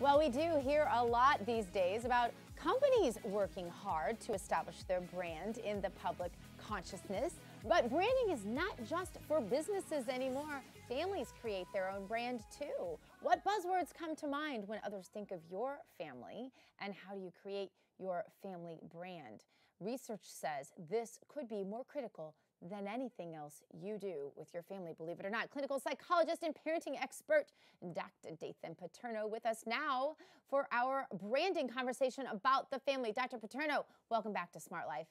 Well, we do hear a lot these days about companies working hard to establish their brand in the public consciousness. But branding is not just for businesses anymore. Families create their own brand too. What buzzwords come to mind when others think of your family? And how do you create your family brand? Research says this could be more critical than anything else you do with your family, believe it or not. Clinical psychologist and parenting expert, Dr. Dathan Paterno, with us now for our branding conversation about the family. Dr. Paterno, welcome back to Smart Life.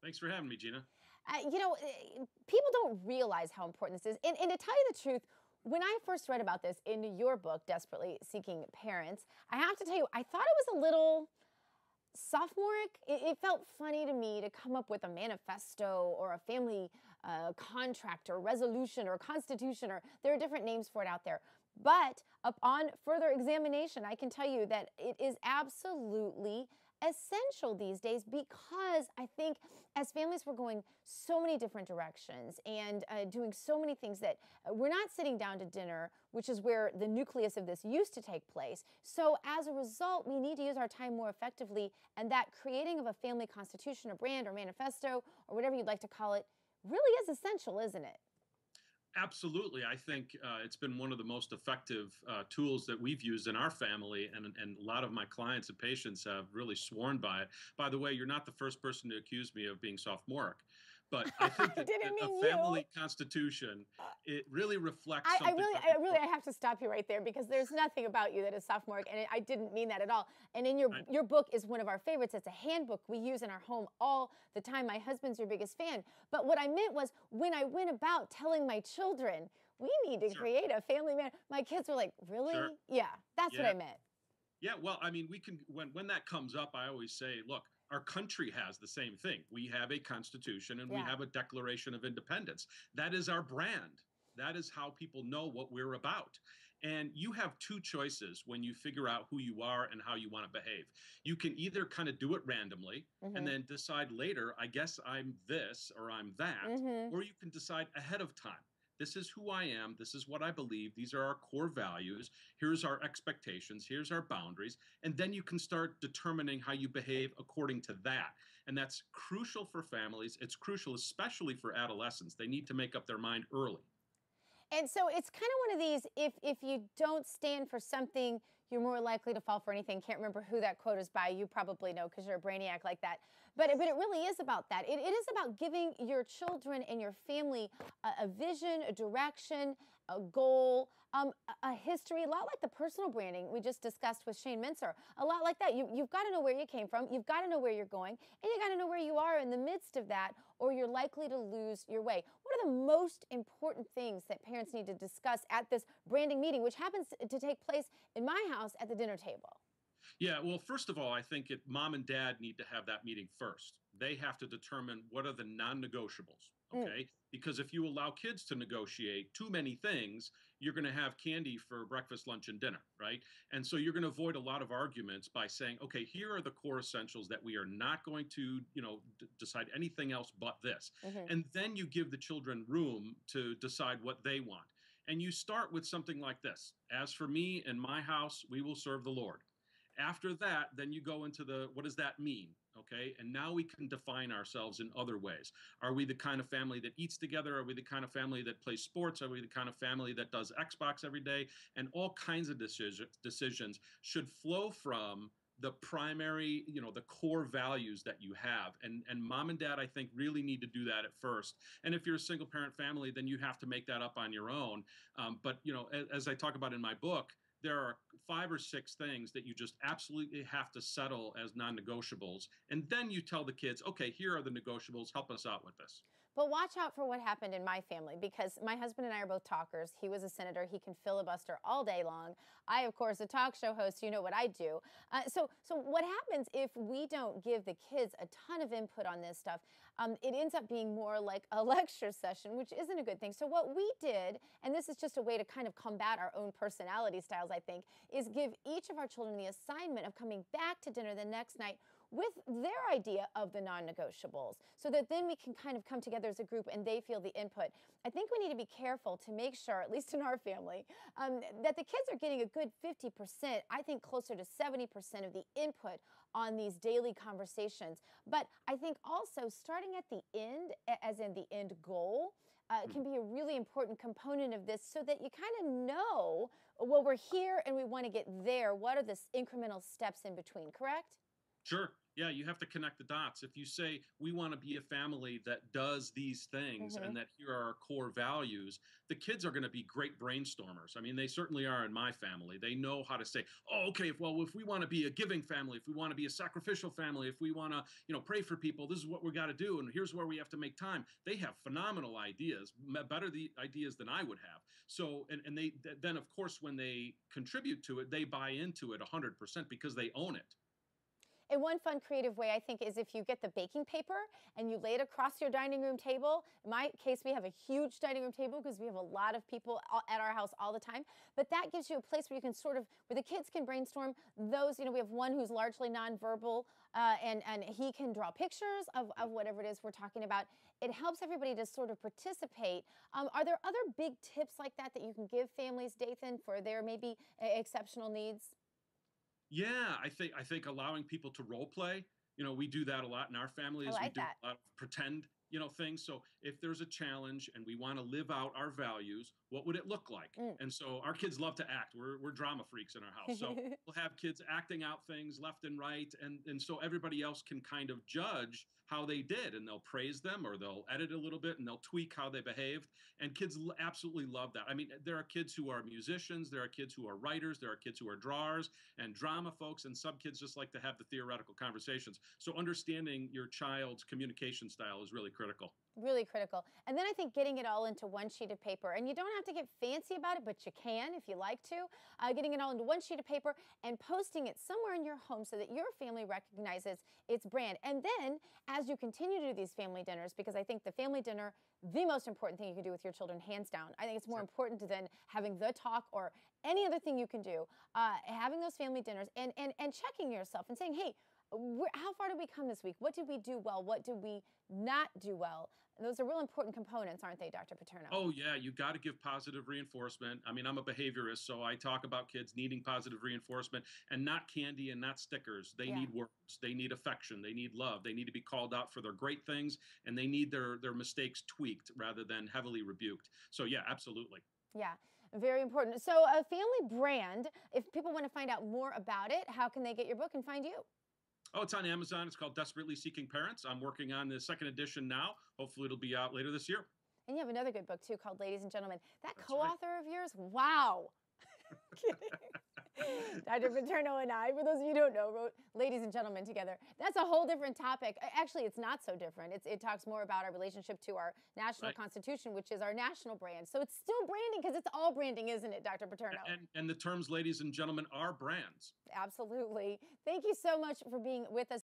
Thanks for having me, Gina. People don't realize how important this is. And to tell you the truth, when I first read about this in your book, Desperately Seeking Parents, I have to tell you, I thought it was a little sophomoric. It felt funny to me to come up with a manifesto or a family contract or resolution or constitution, or there are different names for it out there. But upon further examination, I can tell you that it is absolutely essential these days, because I think as families we're going so many different directions and doing so many things that we're not sitting down to dinner, which is where the nucleus of this used to take place. So as a result, we need to use our time more effectively, and that creating of a family constitution or brand or manifesto or whatever you'd like to call it really is essential, isn't it? Absolutely. I think it's been one of the most effective tools that we've used in our family, and a lot of my clients and patients have really sworn by it. By the way, you're not the first person to accuse me of being sophomoric, but I think that a family constitution, it really reflects something. I have to stop you right there, because there's nothing about you that is sophomoric, and I didn't mean that at all. And in your book is one of our favorites. It's a handbook we use in our home all the time. My husband's your biggest fan. But what I meant was, when I went about telling my children, we need to create a family man, my kids were like, really? Sure. Yeah, that's what I meant. Yeah, well, I mean, we can, when that comes up, I always say, look, our country has the same thing. We have a constitution and we have a Declaration of Independence. That is our brand. That is how people know what we're about. And you have two choices when you figure out who you are and how you want to behave. You can either kind of do it randomly and then decide later, I guess I'm this or I'm that, or you can decide ahead of time. This is who I am. This is what I believe. These are our core values. Here's our expectations. Here's our boundaries. And then you can start determining how you behave according to that. And that's crucial for families. It's crucial, especially for adolescents. They need to make up their mind early. And so it's kind of one of these, if you don't stand for something, you're more likely to fall for anything. Can't remember who that quote is by. You probably know, because you're a brainiac like that. But it really is about that. It is about giving your children and your family a vision, a direction, a goal, a history, a lot like the personal branding we just discussed with Shane Mincer. A lot like that. You've got to know where you came from. You've got to know where you're going. And you got to know where you are in the midst of that, or you're likely to lose your way. What are the most important things that parents need to discuss at this branding meeting, which happens to take place in my house at the dinner table? Yeah, well, first of all, I think mom and dad need to have that meeting first. They have to determine what are the non-negotiables, okay? Because if you allow kids to negotiate too many things, you're going to have candy for breakfast, lunch, and dinner, right? And so you're going to avoid a lot of arguments by saying, okay, here are the core essentials that we are not going to, decide anything else but this. And then you give the children room to decide what they want. And you start with something like this. As for me and my house, we will serve the Lord. After that, then you go into what does that mean? Okay, and now we can define ourselves in other ways. Are we the kind of family that eats together? Are we the kind of family that plays sports? Are we the kind of family that does Xbox every day? And all kinds of decisions should flow from the primary, the core values that you have. And mom and dad, I think, really need to do that at first. And if you're a single parent family, then you have to make that up on your own. But, as I talk about in my book, there are 5 or 6 things that you just absolutely have to settle as non-negotiables. And then you tell the kids, okay, here are the negotiables. Help us out with this. But watch out for what happened in my family, because my husband and I are both talkers. He was a senator. He can filibuster all day long. I, of course, a talk show host. You know what I do. So what happens if we don't give the kids a ton of input on this stuff? It ends up being more like a lecture session, which isn't a good thing. So what we did, and this is just a way to kind of combat our own personality styles, I think, is give each of our children the assignment of coming back to dinner the next night with their idea of the non-negotiables, so that then we can kind of come together as a group and they feel the input. I think we need to be careful to make sure, at least in our family, that the kids are getting a good 50%, I think closer to 70% of the input on these daily conversations. But I think also starting at the end, as in the end goal, can be a really important component of this, so that you kind of know, well, we're here and we want to get there. What are the incremental steps in between, correct? Sure. Yeah, you have to connect the dots. If you say we want to be a family that does these things and that here are our core values, the kids are going to be great brainstormers. I mean, they certainly are in my family. They know how to say, "Oh, okay, well, if we want to be a giving family, if we want to be a sacrificial family, if we want to, pray for people, this is what we got to do, and here's where we have to make time." They have phenomenal ideas, better the ideas than I would have. So, and they then, of course, when they contribute to it, they buy into it 100% because they own it. And one fun creative way, I think, is if you get the baking paper and you lay it across your dining room table. In my case, we have a huge dining room table because we have a lot of people at our house all the time. But that gives you a place where you can sort of, where the kids can brainstorm those, we have one who's largely nonverbal, and he can draw pictures of whatever it is we're talking about. It helps everybody to sort of participate. Are there other big tips like that that you can give families, Dathan, for their maybe exceptional needs? Yeah, I think allowing people to role play, we do that a lot in our family I as we like do that. a lot of pretend, things. So if there's a challenge and we want to live out our values, what would it look like? Mm. And so our kids love to act. We're drama freaks in our house. So we'll have kids acting out things left and right. And so everybody else can kind of judge how they did, and they'll praise them or they'll edit a little bit and they'll tweak how they behaved. And kids absolutely love that. I mean, there are kids who are musicians, there are kids who are writers, there are kids who are drawers and drama folks, and some kids just like to have the theoretical conversations. So understanding your child's communication style is really critical. Really critical. And then I think getting it all into one sheet of paper, and you don't have to get fancy about it, but you can if you like to, getting it all into one sheet of paper and posting it somewhere in your home so that your family recognizes its brand. And then as you continue to do these family dinners, because I think the family dinner, the most important thing you can do with your children, hands down. I think it's more important than having the talk or any other thing you can do, having those family dinners and checking yourself and saying, hey, how far did we come this week? What did we do well? What did we not do well? Those are real important components, aren't they, Dr. Paterno? Oh, yeah, you got to give positive reinforcement. I mean, I'm a behaviorist, so I talk about kids needing positive reinforcement and not candy and not stickers. They need words, they need affection, they need love, they need to be called out for their great things, and they need their mistakes tweaked rather than heavily rebuked. So, yeah, absolutely. Yeah, very important. So, a family brand, if people want to find out more about it, how can they get your book and find you? Oh, it's on Amazon. It's called Desperately Seeking Parents. I'm working on the second edition now. Hopefully, it'll be out later this year. And you have another good book, too, called Ladies and Gentlemen. That That's co-author of yours? Wow. Dr. Paterno and I, for those of you who don't know, wrote Ladies and Gentlemen together. That's a whole different topic. Actually, it's not so different. It talks more about our relationship to our national constitution, which is our national brand. So it's still branding because it's all branding, isn't it, Dr. Paterno? And the terms ladies and gentlemen are brands. Absolutely. Thank you so much for being with us.